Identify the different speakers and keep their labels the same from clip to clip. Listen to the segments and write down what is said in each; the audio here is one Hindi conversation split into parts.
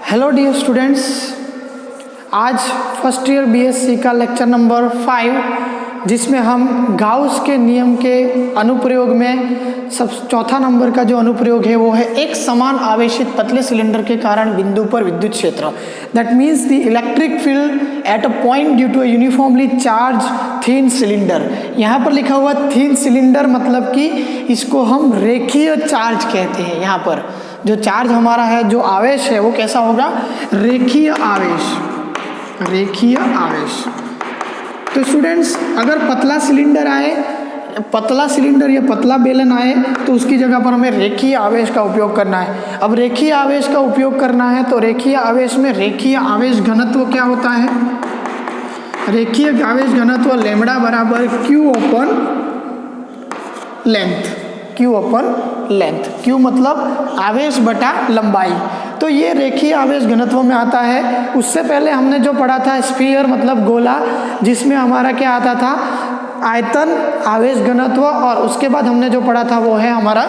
Speaker 1: हेलो डियर स्टूडेंट्स, आज फर्स्ट ईयर बीएससी का लेक्चर नंबर 5 जिसमें हम गाउस के नियम के अनुप्रयोग में चौथा नंबर का जो अनुप्रयोग है वो है एक समान आवेशित पतले सिलेंडर के कारण बिंदु पर विद्युत क्षेत्र। That means the electric field at a point due to a uniformly charged thin cylinder. यहाँ पर लिखा हुआ थिन सिलेंडर मतलब कि इसको हम रेखीय चार्ज कहते हैं। यहाँ पर जो चार्ज हमारा है, जो आवेश है, वो कैसा होगा? रेखीय आवेश, रेखीय आवेश। तो स्टूडेंट्स, अगर पतला सिलेंडर आए, पतला सिलेंडर या पतला बेलन आए तो उसकी जगह पर हमें रेखीय आवेश का उपयोग करना है। अब रेखीय आवेश का उपयोग करना है तो रेखीय आवेश में रेखीय आवेश घनत्व क्या होता है? रेखीय आवेश घनत्व लैम्बडा बराबर क्यू अपन लेंथ। क्यू अपन लेंथ, क्यू मतलब आवेश बटा लंबाई। तो ये रेखीय आवेश घनत्व में आता है। उससे पहले हमने जो पढ़ा था स्फीयर मतलब गोला, जिसमें हमारा क्या आता था? आयतन, आवेश घनत्व, और उसके बाद हमने जो पढ़ा था वो है हमारा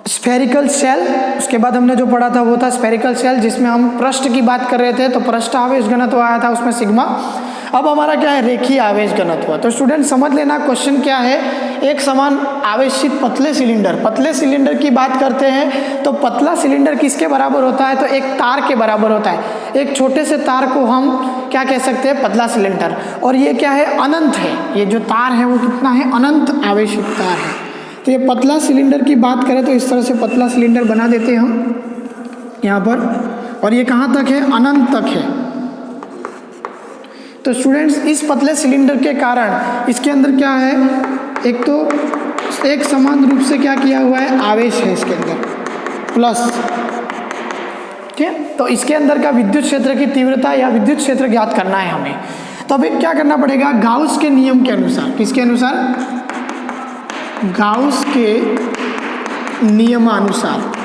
Speaker 1: स्फेरिकल शेल। उसके बाद हमने जो पढ़ा था वो था स्फेरिकल शेल, जिसमें हम पृष्ठ की बात कर रहे थे, तो पृष्ठ आवेश घनत्व आया था उसमें सिग्मा। अब हमारा क्या है? रेखीय आवेश घनत्व। तो स्टूडेंट समझ लेना क्वेश्चन क्या है। एक समान आवेशित पतले सिलेंडर, पतले सिलेंडर की बात करते हैं तो पतला सिलेंडर किसके बराबर होता है? तो एक तार के बराबर होता है। एक छोटे से तार को हम क्या कह सकते हैं? पतला सिलेंडर। और ये क्या है? अनंत है। ये जो तार है वो कितना है? अनंत आवेशित तार है। तो ये पतला सिलेंडर की बात करें तो इस तरह से पतला सिलेंडर बना देते हैं हम यहाँ पर, और ये कहाँ तक है? अनंत तक है। तो स्टूडेंट्स, इस पतले सिलेंडर के कारण इसके अंदर क्या है? एक तो एक समान रूप से क्या किया हुआ है? आवेश है इसके अंदर प्लस। ठीक है, तो इसके अंदर का विद्युत क्षेत्र की तीव्रता या विद्युत क्षेत्र ज्ञात करना है हमें। तो अभी क्या करना पड़ेगा? गाउस के नियम के अनुसार। किसके अनुसार? गाउस के नियमानुसार।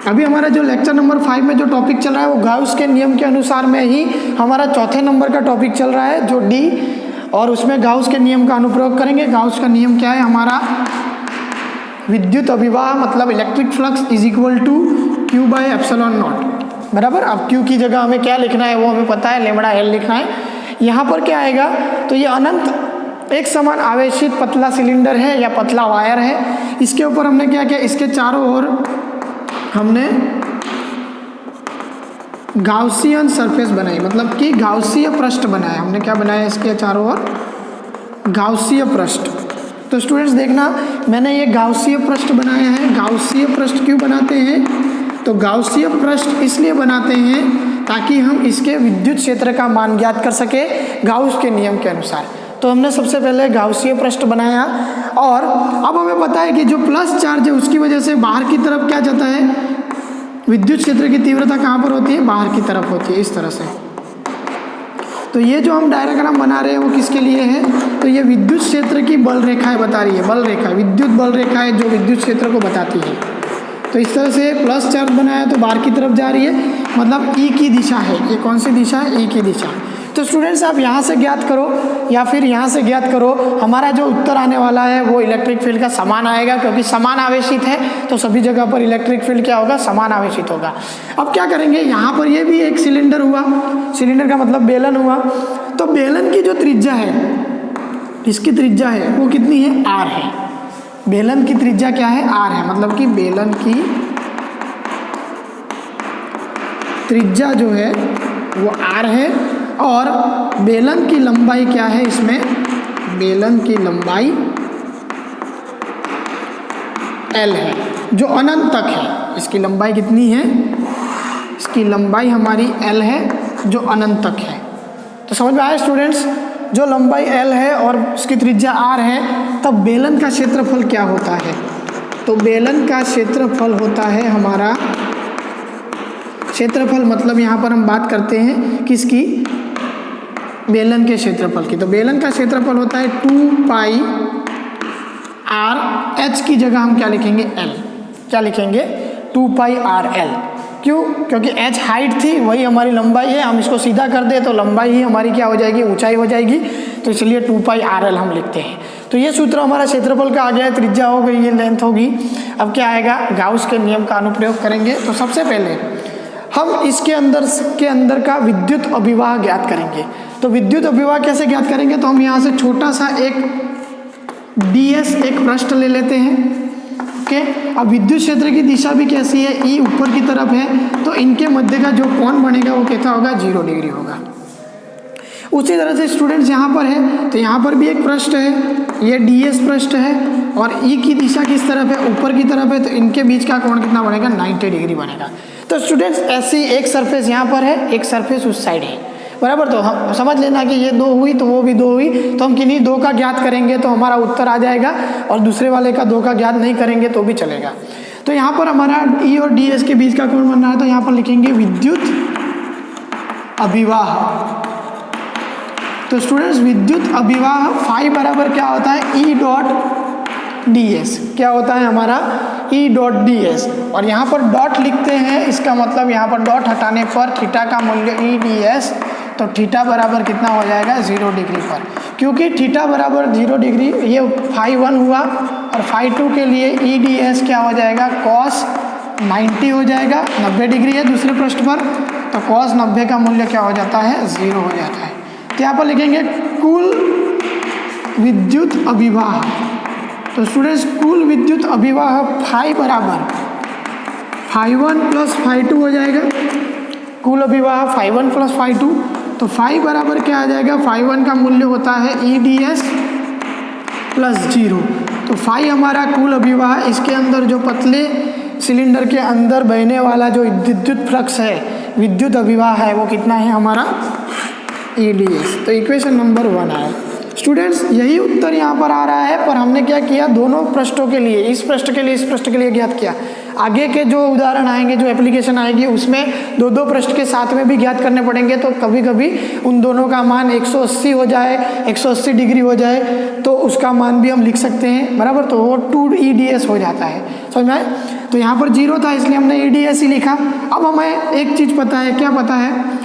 Speaker 1: अभी हमारा जो लेक्चर नंबर 5 में जो टॉपिक चल रहा है वो गाउस के नियम के अनुसार में ही हमारा चौथे नंबर का टॉपिक चल रहा है जो डी, और उसमें गाउस के नियम का अनुप्रयोग करेंगे। गाउस का नियम क्या है हमारा? विद्युत अभिवाह मतलब electric flux is equal to q by epsilon naught. बराबर। अब क्यू की जगह हमें क्या लिखना है वो हमें पता है, लैम्बडा एल लिखना है। यहाँ पर क्या आएगा? तो ये अनंत एक समान आवेशित पतला सिलेंडर है या पतला वायर है। इसके ऊपर हमने क्या किया? इसके चारों ओर हमने गाउसियन सरफेस बनाई, मतलब कि गाउसीय पृष्ठ बनाया। हमने क्या बनाया? इसके चारों ओर गाउसीय पृष्ठ। तो स्टूडेंट्स देखना, मैंने ये गाउसीय पृष्ठ बनाया है। गाउसीय पृष्ठ क्यों बनाते हैं? तो गाउसीय पृष्ठ इसलिए बनाते हैं ताकि हम इसके विद्युत क्षेत्र का मान ज्ञात कर सके गाउस के नियम के अनुसार। तो हमने सबसे पहले गाउसीय पृष्ठ बनाया, और अब हमें पता है कि जो प्लस चार्ज है उसकी वजह से बाहर की तरफ क्या जाता है? विद्युत क्षेत्र की तीव्रता कहाँ पर होती है? बाहर की तरफ होती है, इस तरह से। तो ये जो हम डायग्राम बना रहे हैं वो किसके लिए है? तो ये विद्युत क्षेत्र की बल रेखाएं बता रही है। बल रेखा, विद्युत बल रेखा है जो विद्युत क्षेत्र को बताती है। तो इस तरह से प्लस चार्ज बनाया तो बाहर की तरफ जा रही है, मतलब ई की दिशा है। ये कौन सी दिशा है? ई की दिशा। तो स्टूडेंट्स आप यहाँ से ज्ञात करो या फिर यहाँ से ज्ञात करो, हमारा जो उत्तर आने वाला है वो इलेक्ट्रिक फील्ड का समान आएगा, क्योंकि समान आवेशित है तो सभी जगह पर इलेक्ट्रिक फील्ड क्या होगा? समान आवेशित होगा। अब क्या करेंगे? यहाँ पर ये भी एक सिलेंडर हुआ, सिलेंडर का मतलब बेलन हुआ। तो बेलन की जो त्रिज्या है, इसकी त्रिज्या है वो कितनी है? आर है। बेलन की त्रिज्या क्या है? आर है, मतलब कि बेलन की त्रिज्या जो है वो आर है, और बेलन की लंबाई क्या है? इसमें बेलन की लंबाई एल है, जो अनंत तक है। इसकी लंबाई कितनी है? इसकी लंबाई हमारी एल है, जो अनंत तक है। तो समझ में आया स्टूडेंट्स? जो लंबाई एल है और उसकी त्रिज्या आर है, तब बेलन का क्षेत्रफल क्या होता है? तो बेलन का क्षेत्रफल होता है हमारा, क्षेत्रफल मतलब यहाँ पर हम बात करते हैं किसकी? बेलन के क्षेत्रफल की। तो बेलन का क्षेत्रफल होता है 2 पाई आर। एच की जगह हम क्या लिखेंगे? एल। क्या लिखेंगे? 2 पाई आर एल। क्यों? क्योंकि एच हाइट थी, वही हमारी लंबाई है। हम इसको सीधा कर दे तो लंबाई ही हमारी क्या हो जाएगी? ऊंचाई हो जाएगी। तो इसलिए 2 पाई आर एल हम लिखते हैं। तो ये सूत्र हमारा क्षेत्रफल का आ गया है, त्रिज्या हो गई, ये लेंथ होगी। अब क्या आएगा, गाउस के नियम का अनुप्रयोग करेंगे। तो सबसे पहले हम इसके अंदर का विद्युत अभिवाह ज्ञात करेंगे। तो विद्युत अभिवाह कैसे ज्ञात करेंगे, तो हम यहाँ से छोटा सा एक ds एक पृष्ठ ले लेते हैं। ओके, अब विद्युत क्षेत्र की दिशा भी कैसी है, E ऊपर की तरफ है, तो इनके मध्य का जो कोण बनेगा वो कैसा होगा, 0 डिग्री होगा। उसी तरह से स्टूडेंट्स यहाँ पर है, तो यहाँ पर भी एक पृष्ठ है, ये ds पृष्ठ है और E की दिशा किस तरफ है, ऊपर की तरफ है, तो इनके बीच का कोण कितना बनेगा, 90 डिग्री बनेगा। तो स्टूडेंट्स ऐसी एक सरफेस यहाँ पर है, एक सरफेस उस साइड है, बराबर। तो हम समझ लेना कि ये 2 हुई तो वो भी 2 हुई, तो हम किन्हीं 2 का ज्ञात करेंगे तो हमारा उत्तर आ जाएगा, और दूसरे वाले का 2 का ज्ञात नहीं करेंगे तो भी चलेगा। तो यहाँ पर हमारा E और ds के बीच का कोण बन रहा है, तो यहाँ पर लिखेंगे विद्युत अभिवाह। तो स्टूडेंट्स विद्युत अभिवाह फाई बराबर क्या होता है, E डॉट ds। क्या होता है हमारा, E डॉट ds, और यहाँ पर डॉट लिखते हैं, इसका मतलब यहाँ पर डॉट हटाने पर थीटा का मूल्य E ds, तो थीटा बराबर कितना हो जाएगा, 0 डिग्री पर। क्योंकि थीटा बराबर 0 डिग्री, ये फाई 1 हुआ, और फाई 2 के लिए E ds क्या हो जाएगा, cos 90 हो जाएगा, 90 डिग्री है दूसरे पृष्ठ पर, तो cos 90 का मूल्य क्या हो जाता है, 0 हो जाता है। तो यहाँ पर लिखेंगे कुल विद्युत अभिवाह। तो स्टूडेंट्स कुल विद्युत अभिवाह फाई बराबर फाई 1 प्लस फाई 2 हो जाएगा। कुल अभिवाह फाई 1 प्लस फाई 2, तो फाई बराबर क्या आ जाएगा, फाई 1 का मूल्य होता है E ds प्लस 0। तो फाई हमारा कुल अभिवाह, इसके अंदर जो पतले सिलेंडर के अंदर बहने वाला जो विद्युत फ्लक्स है, विद्युत अभिवाह है, वो कितना है हमारा, E ds। तो इक्वेशन नंबर 1 आया। स्टूडेंट्स यही उत्तर यहाँ पर आ रहा है, पर हमने क्या किया, दोनों पृष्ठों के लिए, इस पृष्ठ के लिए, इस पृष्ठ के लिए ज्ञात किया। आगे के जो उदाहरण आएंगे, जो एप्लीकेशन आएगी, उसमें 2-2 पृष्ठ के साथ में भी ज्ञात करने पड़ेंगे। तो कभी कभी उन दोनों का मान 180 हो जाए, 180 डिग्री हो जाए, तो उसका मान भी हम लिख सकते हैं, बराबर। तो वो 2 E ds हो जाता है, समझ में आए। तो यहाँ पर 0 था, इसलिए हमने E ds ही लिखा। अब हमें एक चीज़ पता है, क्या पता है,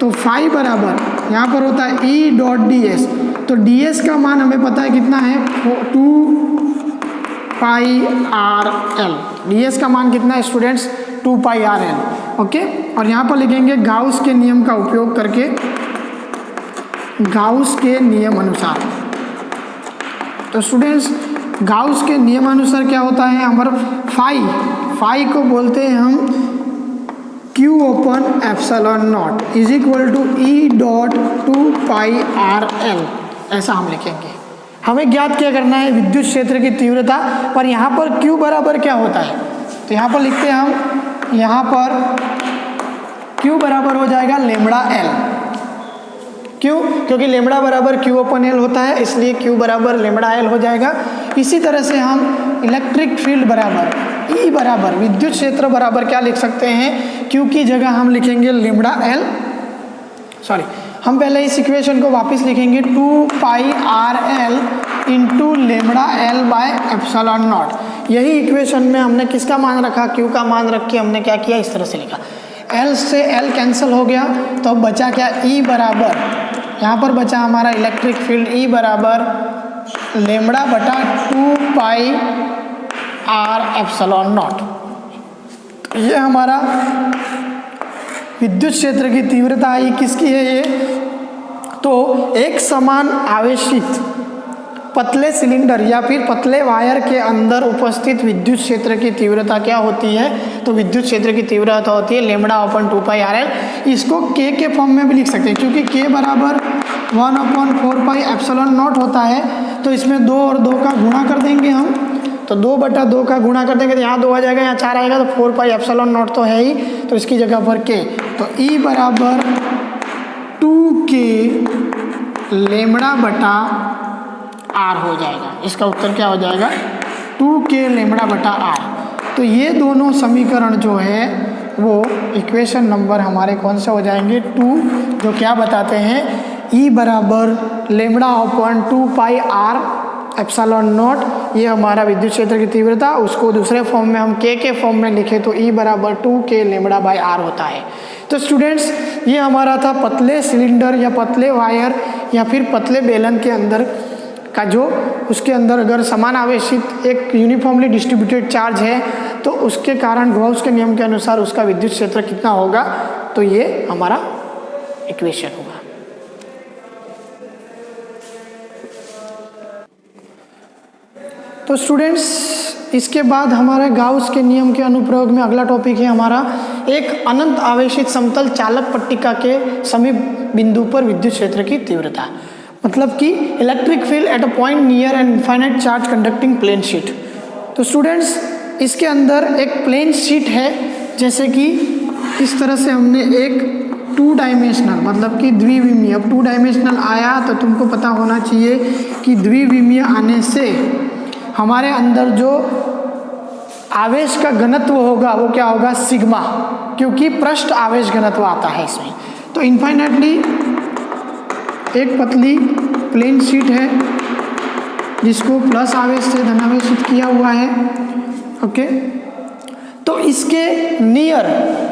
Speaker 1: तो फाई बराबर यहाँ पर होता है E डॉट ds। तो ds का मान हमें पता है कितना है, 2 पाई आर एल। ds का मान कितना है students, 2 pi R L. Okay, और यहाँ पर लिखेंगे गाउस के नियम का उपयोग करके, गाउस के नियम अनुसार। तो स्टूडेंट्स गाउस के नियम अनुसार क्या होता है, हमारा फाई को बोलते हैं हम Q open epsilon naught is equal to E dot 2 pi are l, ऐसा हम लिखेंगे। हमें ज्ञात क्या करना है, विद्युत क्षेत्र की तीव्रता, पर यहाँ पर Q बराबर क्या होता है, तो यहाँ पर लिखते हैं हम, यहाँ पर Q बराबर हो जाएगा लेमड़ा एल। क्यों, क्योंकि लेमड़ा बराबर Q ओपन एल होता है, इसलिए Q बराबर लेमड़ा एल हो जाएगा। इसी तरह से हम इलेक्ट्रिक फील्ड बराबर E बराबर विद्युत क्षेत्र बराबर क्या लिख सकते हैं, Q की जगह हम लिखेंगे लेमड़ा एल, सॉरी हम पहले इस इक्वेशन को वापस लिखेंगे 2 pi are L into lambda L by epsilon naught. यही इक्वेशन में हमने किसका मान रखा, Q का मान रख के हमने क्या किया, इस तरह से लिखा। L से L कैंसिल हो गया, तो अब बचा क्या, E बराबर, यहाँ पर बचा हमारा इलेक्ट्रिक फील्ड E बराबर लेमड़ा बटा 2 पाई आर एप्सिलॉन नॉट। ये हमारा विद्युत क्षेत्र की तीव्रता आई, किसकी है ये, तो एक समान आवेशित पतले सिलेंडर या फिर पतले वायर के अंदर उपस्थित विद्युत क्षेत्र की तीव्रता क्या होती है, तो विद्युत क्षेत्र की तीव्रता होती है lambda open 2 pi R L. इसको K के फॉर्म में भी लिख सकते हैं, क्योंकि K बराबर 1/4 पाई एप्सिलॉन नॉट होता है। तो इसमें 2 और 2 का गुणा कर देंगे हम, तो 2/2 का गुणा कर देंगे, तो यहाँ 2 आ जाएगा, यहाँ 4 आएगा, तो 4 पाई एप्सिलॉन नॉट तो है ही, तो इसकी जगह पर K, तो E बराबर 2K लेमड़ा बटा R हो जाएगा। इसका उत्तर क्या हो जाएगा, 2K लेमड़ा बटा R। तो ये दोनों समीकरण जो है वो इक्वेशन नंबर हमारे कौन से हो जाएंगे, 2, जो क्या बताते हैं, E बराबर lambda open 2 pi R epsilon not, ये हमारा विद्युत क्षेत्र की तीव्रता। उसको दूसरे फॉर्म में हम K के फॉर्म में लिखे तो E बराबर 2K लेमड़ा बाय R होता है। तो स्टूडेंट्स ये हमारा था पतले सिलेंडर या पतले वायर या फिर पतले बेलन के अंदर का जो उसके अंदर अगर समान आवेशित एक यूनिफॉर्मली डिस्ट्रीब्यूटेड चार्ज है तो उसके कारण गॉस के नियम के अनुसार उसका विद्युत क्षेत्र कितना होगा, तो ये हमारा इक्वेशन होगा। तो स्टूडेंट्स इसके बाद हमारे गाउस के नियम के अनुप्रयोग में अगला टॉपिक है हमारा एक अनंत आवेशित समतल चालक पट्टिका के समीप बिंदु पर विद्युत क्षेत्र की तीव्रता, मतलब कि electric field at a point near an infinite charge conducting plane sheet. तो स्टूडेंट्स इसके अंदर एक प्लेन शीट है, जैसे कि इस तरह से हमने एक 2 डायमेंशनल मतलब कि द्विविमीय, अब 2 डायमेंशनल आया तो तुमको पता होना चाहिए कि द्विविमीय आने से हमारे अंदर जो आवेश का घनत्व होगा वो क्या होगा, सिग्मा, क्योंकि पृष्ठ आवेश घनत्व आता है इसमें। तो इनफाइनाइटली एक पतली प्लेन शीट है जिसको प्लस आवेश से धनावेशित किया हुआ है, ओके। तो इसके नियर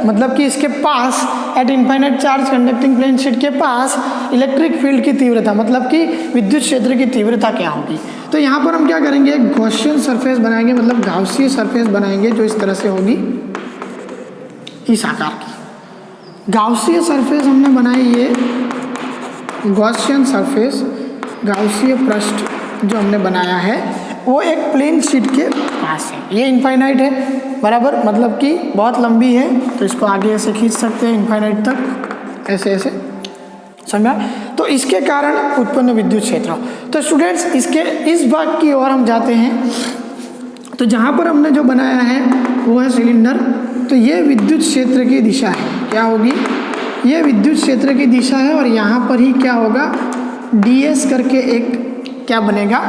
Speaker 1: मतलब कि इसके पास at infinite charge conducting plane sheet के पास इलेक्ट्रिक फील्ड की तीव्रता मतलब कि विद्युत क्षेत्र की तीव्रता क्या होगी। तो यहाँ पर हम क्या करेंगे, एक गॉसियन सरफेस बनाएंगे, मतलब गाउसीय सरफेस बनाएंगे जो इस तरह से होगी, इस आकार की गाउसीय सरफेस हमने बनाई। ये गॉसियन सरफेस, गाउसीय पृष्ठ जो हमने बनाया है वो एक प्लेन शीट के पास है। ये इनफाइनाइट है बराबर, मतलब कि बहुत लंबी है, तो इसको आगे ऐसे खींच सकते हैं इनफाइनाइट तक, ऐसे ऐसे, समझा। तो इसके कारण उत्पन्न विद्युत क्षेत्र। तो स्टूडेंट्स इसके इस भाग की ओर हम जाते हैं, तो जहाँ पर हमने जो बनाया है वो है सिलेंडर। तो ये विद्युत क्षेत्र की दिशा है, क्या होगी, ये विद्युत क्षेत्र की दिशा है, और यहाँ पर ही क्या होगा, ds करके एक क्या बनेगा,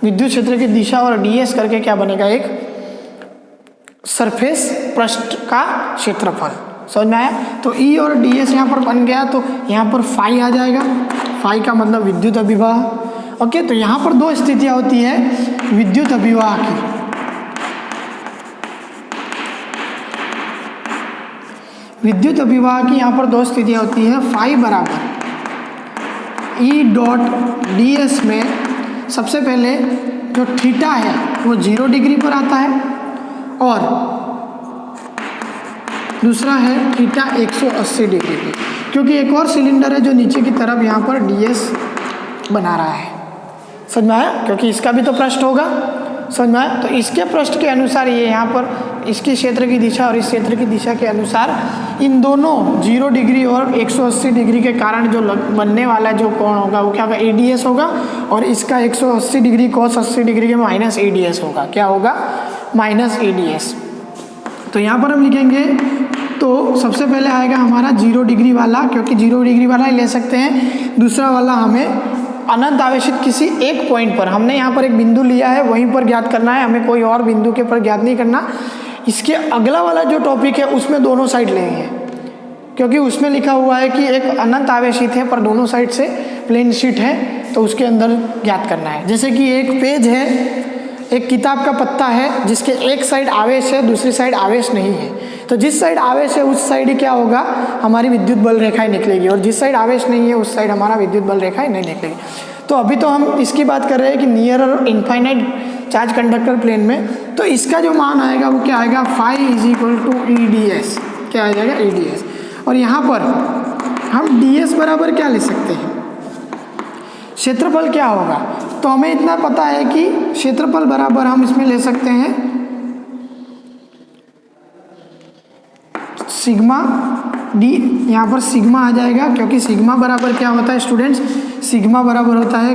Speaker 1: विद्युत क्षेत्र की दिशा और ds करके क्या बनेगा, एक सरफेस पृष्ठ का क्षेत्रफल, समझ में आया। तो E और ds यहाँ पर बन गया, तो यहाँ पर फाई आ जाएगा, फाई का मतलब विद्युत अभिवाह, ओके। तो यहाँ पर 2 स्थितियाँ होती है विद्युत अभिवाह की, विद्युत अभिवाह की यहाँ पर 2 स्थितियाँ होती है। फाई बराबर E डॉट ds में सबसे पहले जो थीटा है वो 0 डिग्री पर आता है, और दूसरा है थीटा 180 डिग्री पे, क्योंकि एक और सिलेंडर है जो नीचे की तरफ यहाँ पर ds बना रहा है, समझ में आया, क्योंकि इसका भी तो पृष्ठ होगा, समझ में आया। तो इसके पृष्ठ के अनुसार ये यहाँ पर इसके क्षेत्र की दिशा और इस क्षेत्र की दिशा के अनुसार इन दोनों 0 डिग्री और 180 डिग्री के कारण जो बनने वाला जो कोण होगा वो क्या होगा, ADS होगा, और इसका 180 डिग्री cos 80 डिग्री के माइनस ADS होगा, क्या होगा, माइनस ADS। तो यहाँ पर हम लिखेंगे, तो सबसे पहले आएगा हमारा 0 डिग्री वाला, क्योंकि 0 डिग्री वाला ही ले सकते हैं। दूसरा वाला हमें अनंत आवेशित किसी एक पॉइंट पर, हमने यहाँ पर एक बिंदु लिया है वहीं पर ज्ञात करना है, हमें कोई और बिंदु के पर ज्ञात नहीं करना। इसके अगला वाला जो टॉपिक है उसमें दोनों साइड लेंगे, क्योंकि उसमें लिखा हुआ है कि एक अनंत आवेशित है पर दोनों साइड से प्लेन शीट है, तो उसके अंदर ज्ञात करना है। जैसे कि एक पेज है, एक किताब का पत्ता है जिसके एक साइड आवेश है दूसरी साइड आवेश नहीं है, तो जिस साइड आवेश है उस साइड ही क्या होगा, हमारी विद्युत बल रेखाएं निकलेगी, और जिस साइड आवेश नहीं है उस साइड हमारा विद्युत बल रेखाएं नहीं निकलेगी। तो अभी तो हम इसकी बात कर रहे हैं कि नियर और इनफाइनाइट चार्ज कंडक्टर प्लेन में, तो इसका जो मान आएगा वो क्या आएगा, phi is equal to EDS, क्या आ जाएगा, EDS। और यहाँ पर हम ds बराबर क्या ले सकते हैं, क्षेत्रफल क्या होगा। तो हमें इतना पता है कि क्षेत्रफल बराबर हम इसमें ले सकते हैं सिग्मा d, यहाँ पर सिग्मा आ जाएगा, क्योंकि सिग्मा बराबर क्या होता है स्टूडेंट्स, सिग्मा बराबर होता है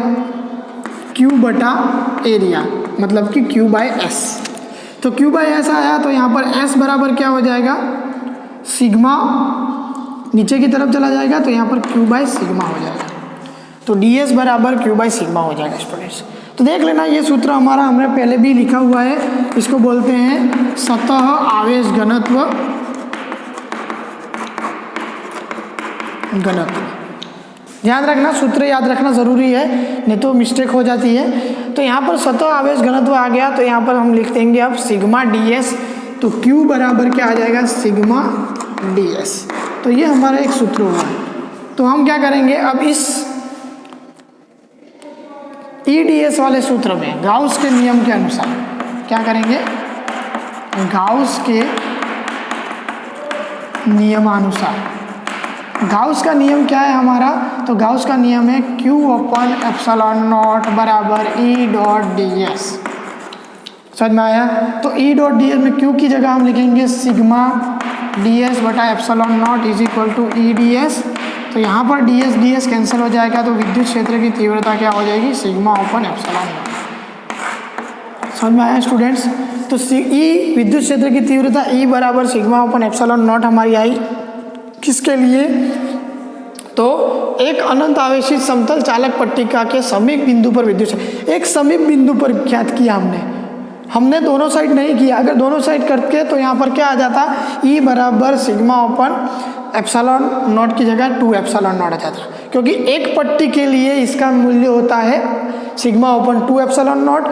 Speaker 1: Q बटा एरिया, मतलब कि Q बाय S। तो Q बाय S आया, तो यहाँ पर S बराबर क्या हो जाएगा, सिग्मा नीचे की तरफ चला जाएगा, तो यहाँ पर Q बाय सिग्मा हो जाएगा। तो ds बराबर Q बाय सिग्मा हो जाएगा स्टूडेंट्स। तो देख लेना, ये सूत्र हमारा हमने पहले भी लिखा हुआ है, इसको बोलते हैं सतह आवेश घनत्व, ध्यान रखना, सूत्र याद रखना ज़रूरी है, नहीं तो मिस्टेक हो जाती है। तो यहाँ पर सतह आवेश घनत्व आ गया, तो यहाँ पर हम लिख देंगे अब सिग्मा ds, तो Q बराबर क्या आ जाएगा, सिग्मा ds। तो ये हमारा एक सूत्र हुआ। तो हम क्या करेंगे, अब EDS वाले सूत्र में गाउस के नियम के अनुसार क्या करेंगे, गाउस के नियमानुसार। गाउस का नियम क्या है हमारा, तो गाउस का नियम है Q/ε0 बराबर E.ds। समझ में आया। तो E.ds में Q की जगह हम लिखेंगे सिग्मा ds बटा ε0 इज इक्वल टू EDS। तो यहाँ पर ds कैंसिल हो जाएगा, तो विद्युत क्षेत्र की तीव्रता क्या हो जाएगी, सिग्मा ओपन ε0। समझ में आया स्टूडेंट्स। तो E विद्युत क्षेत्र की तीव्रता E बराबर सिग्मा ओपन ε0 हमारी आई किसके लिए, तो एक अनंत आवेशित समतल चालक पट्टिका के समीप बिंदु पर विद्युत क्षेत्र, एक समीप बिंदु पर ज्ञात किया हमने दोनों साइड नहीं किया। अगर दोनों साइड करते तो यहाँ पर क्या आ जाता, E बराबर सिग्मा ओपन ε0 की जगह 2ε0 आ जाता, क्योंकि एक पट्टी के लिए इसका मूल्य होता है सिग्मा ओपन 2ε0।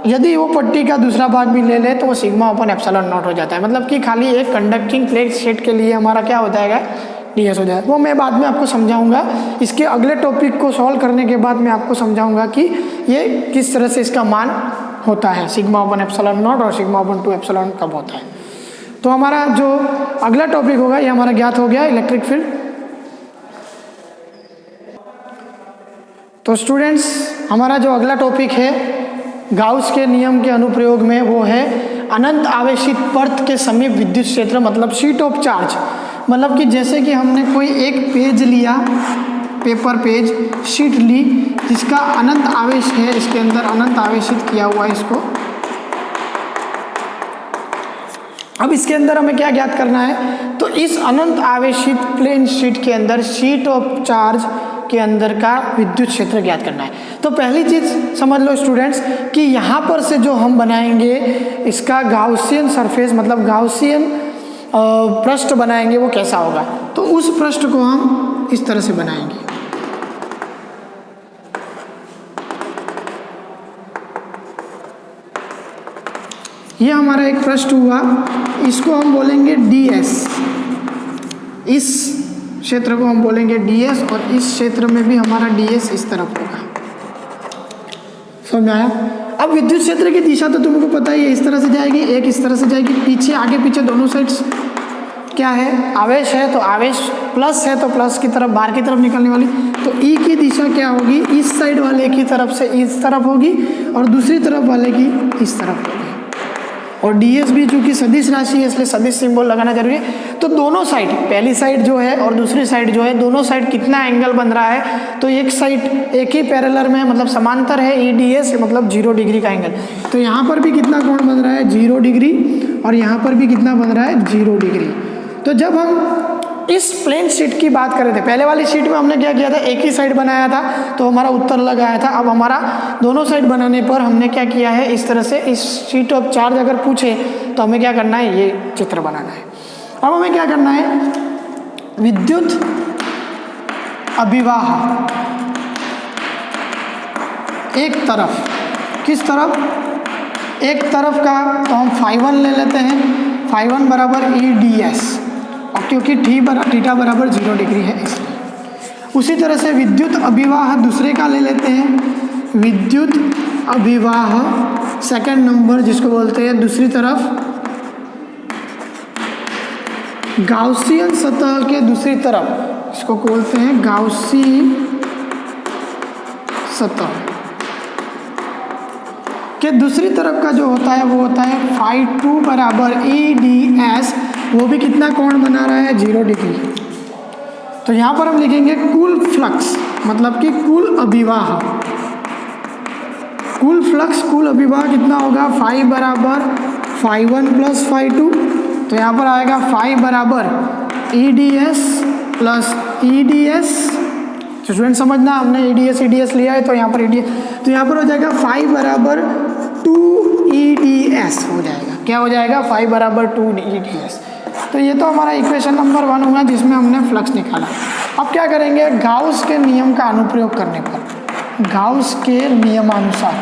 Speaker 1: यदि वो पट्टी का दूसरा भाग भी ले ले तो वो सिग्मा ओपन ε0 हो जाता है। मतलब कि खाली एक कंडक्टिंग प्लेट सेट के लिए हमारा क्या हो जाएगा, ds हो जाएगा। वो मैं बाद में आपको समझाऊंगा, इसके अगले टॉपिक को सॉल्व करने के बाद मैं आपको समझाऊंगा कि ये किस तरह से इसका मान होता है, सिग्मा ओपन ε0 और सिग्मा ओपन 2ε कब होता है। तो हमारा जो अगला टॉपिक होगा ये हमारा ज्ञात हो गया इलेक्ट्रिक फील्ड। तो स्टूडेंट्स हमारा जो अगला टॉपिक है गाउस के नियम के अनुप्रयोग में वो है अनंत आवेशित पर्त के समीप विद्युत क्षेत्र, मतलब शीट ऑफ चार्ज। मतलब कि जैसे कि हमने कोई एक पेज लिया, पेपर पेज शीट ली जिसका अनंत आवेश है, इसके अंदर अनंत आवेशित किया हुआ है इसको। अब इसके अंदर हमें क्या ज्ञात करना है, तो इस अनंत आवेशित प्लेन शीट के अंदर शीट ऑफ चार्ज के अंदर का विद्युत क्षेत्र ज्ञात करना है। तो पहली चीज समझ लो स्टूडेंट्स कि यहाँ पर से जो हम बनाएंगे इसका गाउसियन सरफेस, मतलब गाउसियन पृष्ठ बनाएंगे, वो कैसा होगा, तो उस पृष्ठ को हम इस तरह से बनाएंगे। ये हमारा एक पृष्ठ हुआ, इसको हम बोलेंगे ds, इस क्षेत्र को हम बोलेंगे ds, और इस क्षेत्र में भी हमारा ds इस तरफ होगा। समझ में आया। अब विद्युत क्षेत्र की दिशा तो तुमको पता ही है, इस तरह से जाएगी, एक इस तरह से जाएगी, पीछे आगे पीछे दोनों साइड्स क्या है, आवेश है, तो आवेश प्लस है तो प्लस की तरफ बाहर की तरफ निकलने वाली, तो E की दिशा क्या होगी, इस साइड वाले की तरफ से इस तरफ होगी और दूसरी तरफ वाले की इस तरफ होगी। और ds भी चूंकि सदिश राशि है इसलिए सदिश सिंबल लगाना जरूरी है। तो दोनों साइड, पहली साइड जो है और दूसरी साइड जो है, दोनों साइड कितना एंगल बन रहा है, तो एक साइड एक ही पैरेलल में मतलब समांतर है EDS, मतलब 0 डिग्री का एंगल। तो यहाँ पर भी कितना कोण बन रहा है, 0 डिग्री, और यहाँ पर भी कितना बन रहा है, 0 डिग्री। तो जब हम इस प्लेन शीट की बात कर रहे थे, पहले वाली शीट में हमने क्या किया था, एक ही साइड बनाया था तो हमारा उत्तर लग आया था। अब हमारा दोनों साइड बनाने पर हमने क्या किया है, इस तरह से इस शीट ऑफ चार्ज अगर पूछे तो हमें क्या करना है, ये चित्र बनाना है। अब हमें क्या करना है, विद्युत अभिवाह एक तरफ, किस तरफ, एक तरफ का, तो हम φ1 ले लेते हैं, φ1 बराबर EDS, और क्योंकि थीटा बराबर 0 डिग्री है इसलिए। उसी तरह से विद्युत अभिवाह दूसरे का ले लेते हैं, विद्युत अभिवाह सेकंड नंबर जिसको बोलते हैं दूसरी तरफ, गाउसियन सतह के दूसरी तरफ, इसको बोलते हैं गाउसी सतह के दूसरी तरफ का जो होता है वो होता है φ2 बराबर EDS, वो भी कितना कोण बना रहा है, 0 डिग्री। तो यहाँ पर हम लिखेंगे कुल फ्लक्स, मतलब कि कुल अभिवाह, कुल फ्लक्स, कुल अभिवाह कितना होगा, φ बराबर φ1 प्लस φ2, तो यहाँ पर आएगा φ बराबर EDS प्लस EDS। तो स्टूडेंट समझना, हमने EDS लिया है तो यहाँ पर EDS, तो यहाँ पर हो जाएगा φ बराबर 2EDS हो जाएगा। क्या हो जाएगा, φ बराबर 2EDS। तो ये तो हमारा इक्वेशन नंबर 1 हुआ जिसमें हमने फ्लक्स निकाला। अब क्या करेंगे, गाउस के नियम का अनुप्रयोग करने पर, गाउस के नियमानुसार,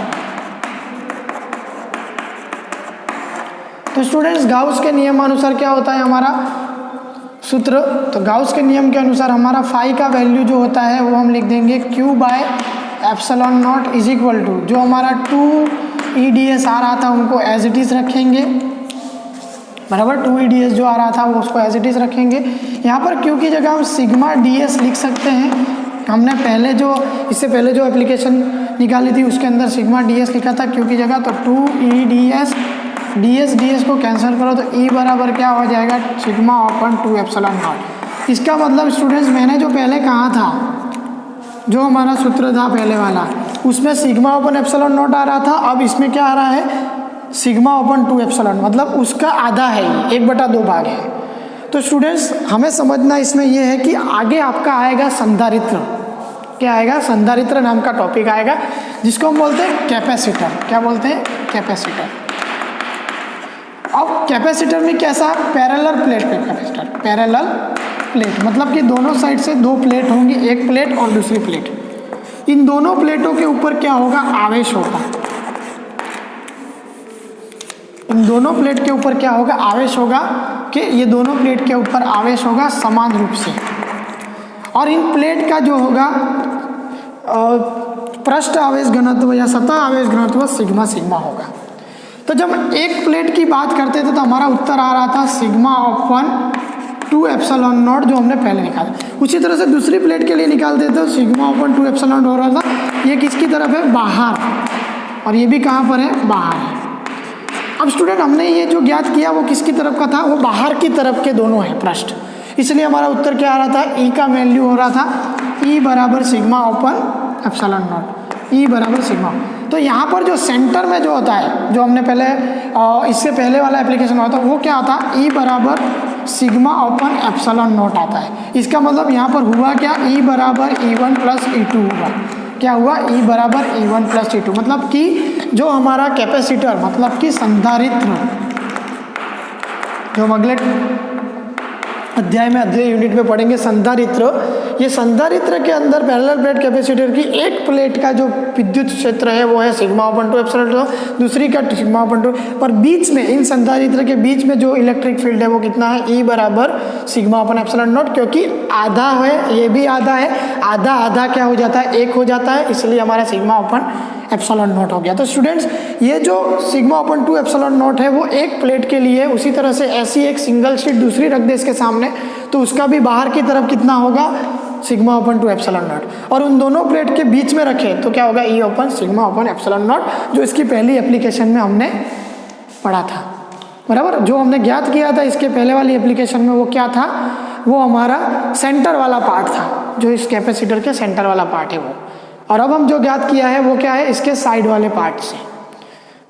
Speaker 1: तो स्टूडेंट्स गाउस के नियमानुसार क्या होता है हमारा सूत्र, तो गाउस के नियम के अनुसार हमारा φ का वैल्यू जो होता है वो हम लिख देंगे Q by epsilon naught is equal to, जो हमारा 2EDS आ रहा था उनको एज इट इज़ रखेंगे, बराबर। 2EDS जो आ रहा था वो उसको एज इट इज़ रखेंगे। यहाँ पर क्यू की जगह हम सिग्मा DS लिख सकते हैं। हमने पहले जो इससे पहले जो एप्लीकेशन निकाली थी उसके अंदर सिग्मा DS लिखा था क्यू की जगह, तो 2EDS, DS को कैंसिल करो तो E बराबर क्या हो जाएगा, सिग्मा अपॉन 2 एप्सिलॉन नॉट। इसका मतलब स्टूडेंट्स मैंने जो पहले कहा था, जो हमारा सूत्र था पहले वाला, उसमें सिग्मा अपॉन एप्सिलॉन नॉट आ रहा था, अब इसमें क्या आ रहा है, सिग्मा अपॉन 2 एप्सिलॉन, मतलब उसका आधा है, 1/2 भाग है। तो स्टूडेंट्स हमें समझना इसमें यह है कि आगे आपका आएगा संधारित्र, क्या आएगा, संधारित्र नाम का टॉपिक आएगा, जिसको हम बोलते हैं कैपेसिटर। क्या बोलते हैं, कैपेसिटर। अब कैपेसिटर में कैसा, पैरेलल प्लेट पे कैपेसिटर, पैरेलल प्लेट मतलब कि दोनों साइड से 2 प्लेट होंगी, एक प्लेट और दूसरी प्लेट। इन दोनों प्लेटों के ऊपर क्या होगा, आवेश होगा। इन दोनों प्लेट के ऊपर क्या होगा, आवेश होगा, कि ये दोनों प्लेट के ऊपर आवेश होगा समान रूप से। और इन प्लेट का जो होगा पृष्ठ आवेश घनत्व या सतह आवेश घनत्व सिग्मा सिग्मा होगा। तो जब एक प्लेट की बात करते थे तो हमारा उत्तर आ रहा था सिग्मा अपॉन 2 एप्सिलॉन नॉट, जो हमने पहले निकाला। उसी तरह से दूसरी प्लेट के लिए निकालते थे तो सिग्मा अपॉन 2 एप्सिलॉन हो रहा था। ये किसकी तरफ है, बाहर, और ये भी कहाँ पर है, बाहर है। अब स्टूडेंट हमने ये जो ज्ञात किया वो किसकी तरफ का था, वो बाहर की तरफ के दोनों है पृष्ठ, इसलिए हमारा उत्तर क्या आ रहा था, ई का वैल्यू हो रहा था ई बराबर सिग्मा अपॉन एप्सिलॉन नॉट, ई बराबर सिग्मा। तो यहाँ पर जो सेंटर में जो होता है, जो हमने पहले इससे पहले वाला एप्लीकेशन होता है, वो क्या आता है, ई बराबर सिग्मा अपॉन एप्सिलॉन नॉट आता है। इसका मतलब यहाँ पर हुआ क्या, ई बराबर E1 प्लस E2 हुआ। क्या हुआ, E बराबर E1 प्लस E2, मतलब कि जो हमारा कैपेसिटर मतलब कि संधारित्र, जो हम अगले अध्याय में अध्याय यूनिट में पढ़ेंगे संधारित्र, ये संधारित्र के अंदर पैरेलल प्लेट कैपेसिटर की एक प्लेट का जो विद्युत क्षेत्र है वो है सिग्मा अपॉन 2 एप्सिलॉन नॉट, दूसरी का सिग्मा अपॉन 2, पर बीच में इन संधारित्र के बीच में जो इलेक्ट्रिक फील्ड है वो कितना है, ई बराबर सिग्मा अपॉन एप्सिलॉन नॉट, क्योंकि आधा है, ये भी आधा है, आधा आधा क्या हो जाता है, 1 हो जाता है, इसलिए हमारा सिग्मा अपॉन एप्सिलॉन नॉट हो गया। तो स्टूडेंट्स ये जो सिग्मा अपॉन 2 एप्सिलॉन नॉट है वो एक प्लेट के लिए, उसी तरह से ऐसी एक सिंगल शीट दूसरी रख दे इसके सामने तो उसका भी बाहर की तरफ कितना होगा, सिग्मा अपॉन 2 एप्सिलॉन नॉट, और उन दोनों प्लेट के बीच में रखे तो क्या होगा, ई upon sigma upon epsilon not, जो इसकी पहली एप्लीकेशन में हमने पढ़ा था, बराबर। जो हमने ज्ञात किया था इसके पहले वाली एप्लीकेशन में वो क्या था, वो हमारा सेंटर वाला पार्ट था, जो इस कैपेसिटर के सेंटर वाला पार्ट है वो। और अब हम जो ज्ञात किया है वो क्या है, इसके साइड वाले पार्ट से।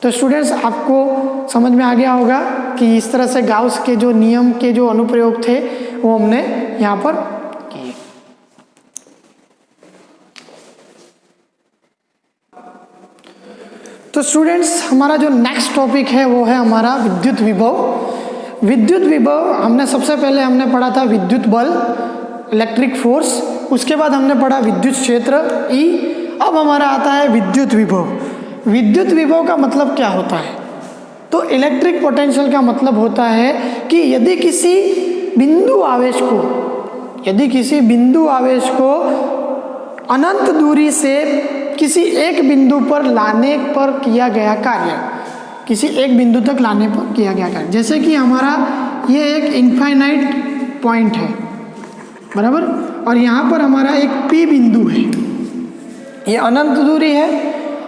Speaker 1: तो स्टूडेंट्स आपको समझ में आ गया होगा कि इस तरह से गाउस के जो नियम के जो अनुप्रयोग थे वो हमने यहाँ पर किए। तो स्टूडेंट्स हमारा जो नेक्स्ट टॉपिक है वो है हमारा विद्युत विभव। विद्युत विभव हमने सबसे पहले हमने पढ़ा था विद्युत बल, इलेक्ट्रिक फोर्स, उसके बाद हमने पढ़ा विद्युत क्षेत्र ई, अब हमारा आता है विद्युत विभव। विद्युत विभव का मतलब क्या होता है, तो इलेक्ट्रिक पोटेंशियल का मतलब होता है कि यदि किसी बिंदु आवेश को अनंत दूरी से किसी एक बिंदु पर लाने पर किया गया कार्य, किसी एक बिंदु तक लाने पर किया गया कार्य, जैसे कि हमारा ये एक इनफाइनाइट पॉइंट है, बराबर, और यहाँ पर हमारा एक P बिंदु है, ये अनंत दूरी है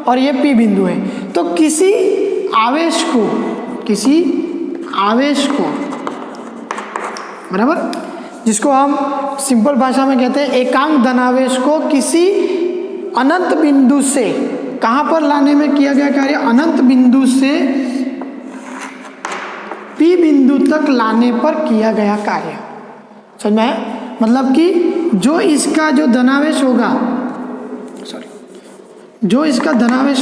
Speaker 1: और ये P बिंदु है। तो किसी आवेश को बराबर, जिसको हम सिंपल भाषा में कहते हैं एकांक धनावेश को किसी अनंत बिंदु से कहाँ पर लाने में किया गया कार्य, अनंत बिंदु से P बिंदु तक लाने पर किया गया कार्य। समझ में आया, मतलब कि जो इसका जो धनावेश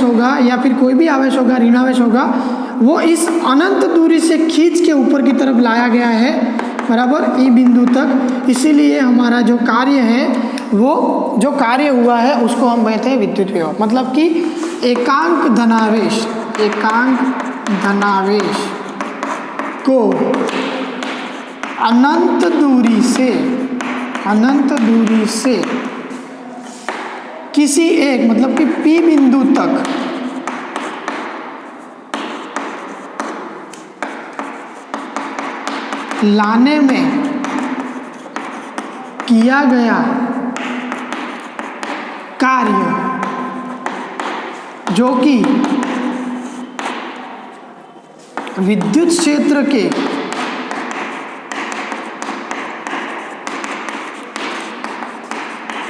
Speaker 1: होगा या फिर कोई भी आवेश होगा, ऋणावेश होगा, वो इस अनंत दूरी से खींच के ऊपर की तरफ लाया गया है, बराबर, ई बिंदु तक। इसीलिए हमारा जो कार्य है वो जो कार्य हुआ है उसको हम कहते हैं विद्युत विभव। मतलब कि एकांक धनावेश को अनंत दूरी से किसी एक मतलब कि P बिंदु तक लाने में किया गया कार्य जो कि विद्युत क्षेत्र के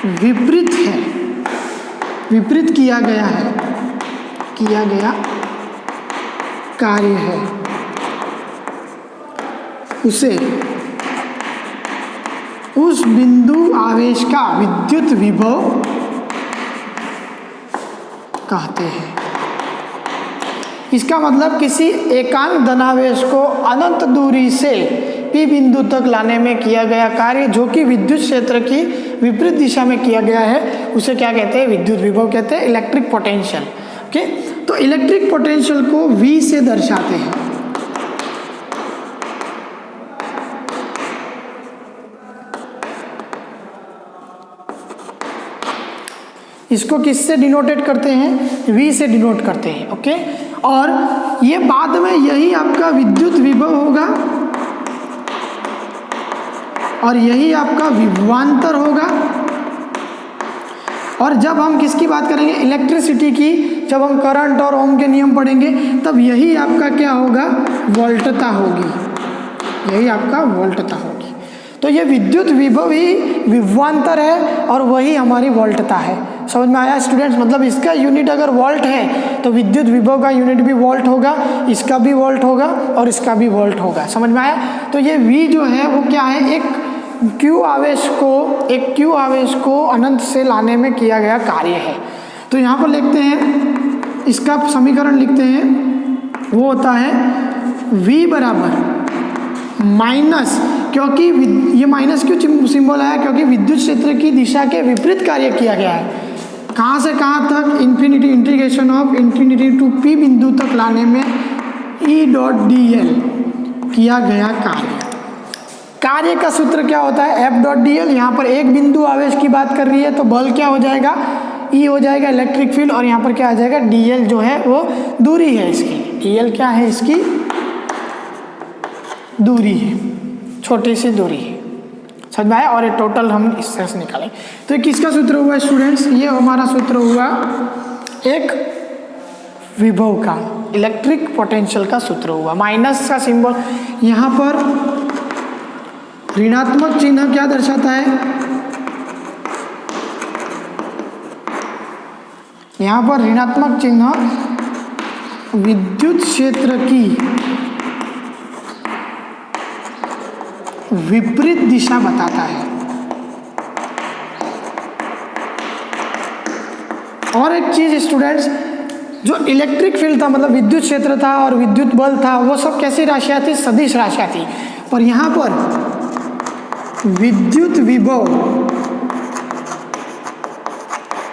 Speaker 1: विपरीत है, विपरीत किया गया कार्य है, उसे उस बिंदु आवेश का विद्युत विभव कहते हैं। इसका मतलब किसी एकांक धनावेश को अनंत दूरी से P बिंदु तक लाने में किया गया कार्य जो कि विद्युत क्षेत्र की विपरीत दिशा में किया गया है, उसे क्या कहते हैं? विद्युत विभव कहते हैं, इलेक्ट्रिक पोटेंशियल। ओके, तो इलेक्ट्रिक पोटेंशियल को V से दर्शाते हैं। इसको किससे डिनोटेट करते हैं? V से डिनोट करते हैं। ओके, और ये बाद में यही आपका विद्युत विभव होगा और यही आपका विभवांतर होगा। और जब हम किसकी बात करेंगे? इलेक्ट्रिसिटी की, जब हम करंट और ओम के नियम पढ़ेंगे तब यही आपका क्या होगा? वोल्टता होगी, यही आपका वोल्टता होगी। तो ये विद्युत विभव ही विभवांतर है और वही हमारी वोल्टता है। समझ में आया स्टूडेंट्स? मतलब इसका यूनिट अगर वोल्ट है तो विद्युत विभव का यूनिट भी वोल्ट होगा, इसका भी वोल्ट होगा और इसका भी वोल्ट होगा। समझ में आया? तो ये V जो है वो क्या है? एक Q आवेश को अनंत से लाने में किया गया कार्य है। तो यहाँ पर लिखते हैं, इसका समीकरण लिखते हैं, वो होता है V बराबर माइनस, क्योंकि ये माइनस क्यों सिंबल आया? क्योंकि विद्युत क्षेत्र की दिशा के विपरीत कार्य किया गया है। कहाँ से कहाँ तक? Infinity, integration of infinity to P बिंदु तक लाने में E.dl किया गया कार्य। कार्य का सूत्र क्या होता है? F.dl। यहाँ पर एक बिंदु आवेश की बात कर रही है तो बल क्या हो जाएगा? E हो जाएगा इलेक्ट्रिक फील्ड, और यहाँ पर क्या आ जाएगा? dl जो है वो दूरी है इसकी। dl क्या है? इसकी दूरी है, छोटी सी दूरी है। समझ में आया? और ये टोटल हम इस तरह से निकालें तो ये किसका सूत्र हुआ स्टूडेंट्स? ये हमारा सूत्र हुआ एक विभव का, इलेक्ट्रिक पोटेंशियल का सूत्र हुआ। माइनस का सिंबल यहाँ पर ऋणात्मक चिन्ह क्या दर्शाता है? यहाँ पर ऋणात्मक चिन्ह विद्युत क्षेत्र की विपरीत दिशा बताता है। और एक चीज स्टूडेंट्स, जो इलेक्ट्रिक फील्ड था मतलब विद्युत क्षेत्र था और विद्युत बल था, वो सब कैसी राशियां थी? सदिश राशियां थी। पर यहाँ पर विद्युत विभव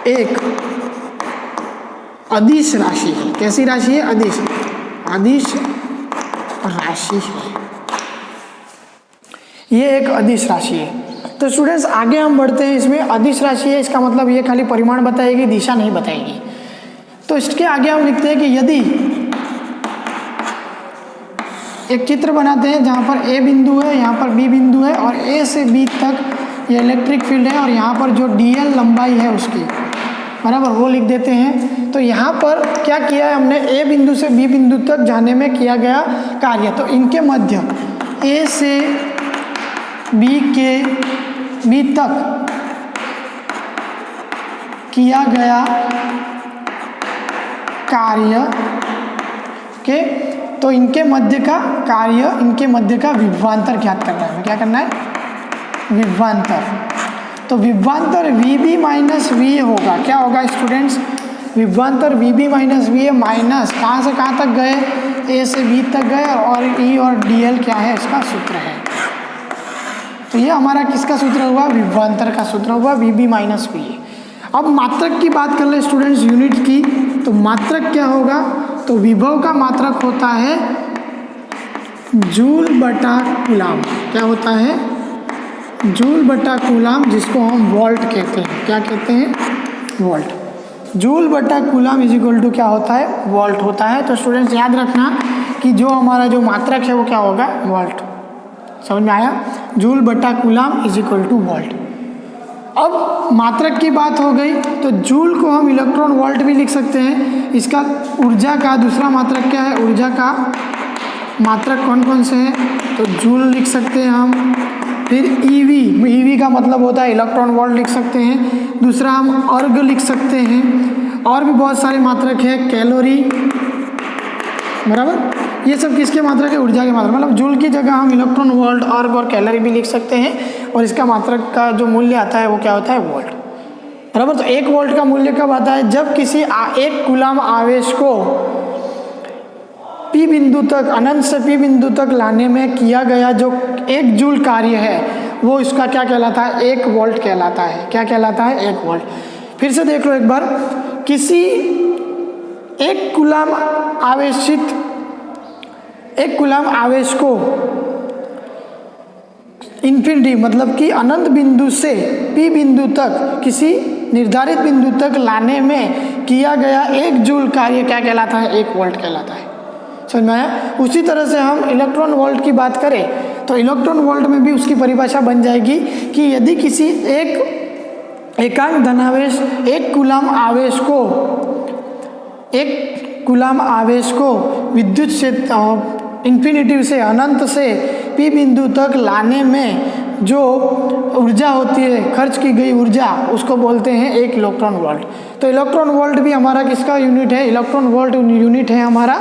Speaker 1: एक अदिश राशि है। कैसी राशि है? अदिश राशि है। ये एक अदिश राशि है। तो स्टूडेंट्स आगे हम बढ़ते हैं। इसमें अदिश राशि है, इसका मतलब ये खाली परिमाण बताएगी, दिशा नहीं बताएगी। तो इसके आगे हम लिखते हैं कि यदि एक चित्र बनाते हैं जहाँ पर A बिंदु है, यहाँ पर B बिंदु है और A से B तक ये इलेक्ट्रिक फील्ड है और यहाँ पर जो dl लंबाई है उसकी बराबर वो लिख देते हैं। तो यहाँ पर क्या किया है हमने? A बिंदु से B बिंदु तक जाने में किया गया कार्य। तो इनके मध्य A से B तक किया गया कार्य के, तो इनके मध्य का कार्य, इनके मध्य का विभवांतर ज्ञात करना है। क्या करना है? विभवांतर। तो विभवांतर VB माइनस VA होगा। क्या होगा स्टूडेंट्स? विभवांतर VB माइनस VA माइनस कहाँ से कहाँ तक गए? A से B तक गए और E और dl क्या है? इसका सूत्र है। तो ये हमारा किसका सूत्र हुआ? विभवांतर का सूत्र हुआ, VB माइनस VA। अब मात्रक की बात कर ले स्टूडेंट्स, यूनिट की। तो मात्रक क्या होगा? तो विभव का मात्रक होता है जूल बटा कूलाम। क्या होता है? जूल बटा कूलाम, जिसको हम वोल्ट कहते हैं। क्या कहते हैं? वोल्ट। जूल बटा कूलम इज इक्वल टू क्या होता है, वोल्ट होता है। तो स्टूडेंट्स याद रखना कि जो हमारा जो मात्रक है वो क्या होगा, वोल्ट। समझ में आया, जूल बटा coulomb is equal two volt. अब मात्रक की बात हो गई तो जूल को हम इलेक्ट्रॉन वोल्ट भी लिख सकते हैं। इसका ऊर्जा का दूसरा मात्रक क्या है, ऊर्जा का मात्रक कौन कौन से हैं, तो जूल लिख सकते हैं हम। फिर ईवी का मतलब होता है इलेक्ट्रॉन वोल्ट लिख सकते हैं। दूसरा हम अर्ग लिख सकते हैं। और भी बहुत सारे मात्रक है, कैलोरी, बराबर। ये सब किसके मात्रक है, ऊर्जा के मात्रक। मतलब जूल की जगह हम इलेक्ट्रॉन वोल्ट, अर्ग और कैलोरी भी लिख सकते हैं। और इसका मात्रक का जो मूल्य आता है वो क्या होता है, वोल्ट, बराबर। तो 1 वोल्ट का मूल्य कब आता है, जब किसी 1 कूलम आवेश को पी बिंदु तक, अनंत से पी बिंदु तक लाने में किया गया जो 1 जूल कार्य है वो इसका क्या कहलाता है, 1 वोल्ट कहलाता है। क्या कहलाता है, 1 वोल्ट। फिर से देख लो एक बार, किसी 1 कूलम आवेशित 1 कूलम आवेश को इन्फिनिटी मतलब कि अनंत बिंदु से पी बिंदु तक किसी निर्धारित बिंदु तक लाने में किया गया 1 जूल कार्य क्या कहलाता है, 1 वोल्ट कहलाता है। समझ में आया। उसी तरह से हम इलेक्ट्रॉन वोल्ट की बात करें तो इलेक्ट्रॉन वोल्ट में भी उसकी परिभाषा बन जाएगी कि यदि किसी एकांक धनावेश 1 कूलम आवेश को विद्युत क्षेत्र इन्फिनिटी से, अनंत से पी बिंदु तक लाने में जो ऊर्जा होती है, खर्च की गई ऊर्जा, उसको बोलते हैं 1 इलेक्ट्रॉन वोल्ट। तो इलेक्ट्रॉन वोल्ट भी हमारा किसका यूनिट है, इलेक्ट्रॉन वोल्ट यूनिट है हमारा,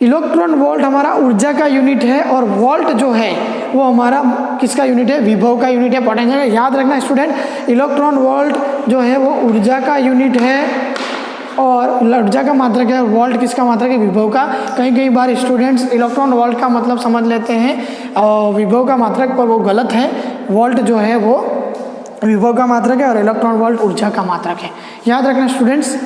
Speaker 1: इलेक्ट्रॉन वोल्ट हमारा ऊर्जा का यूनिट है। और वोल्ट जो है वो हमारा किसका यूनिट है, विभव का यूनिट है, पोटेंशियल। याद रखना स्टूडेंट, इलेक्ट्रॉन वोल्ट जो है वो ऊर्जा का यूनिट है और ऊर्जा का मात्रक है। वोल्ट किसका मात्रक है, विभव का। कई बार स्टूडेंट्स इलेक्ट्रॉन वोल्ट का मतलब समझ लेते हैं और विभव का मात्रक, पर वो गलत है। वोल्ट जो है वो विभव का मात्रक है और इलेक्ट्रॉन वोल्ट ऊर्जा का मात्रक है। याद रखना स्टूडेंट्स।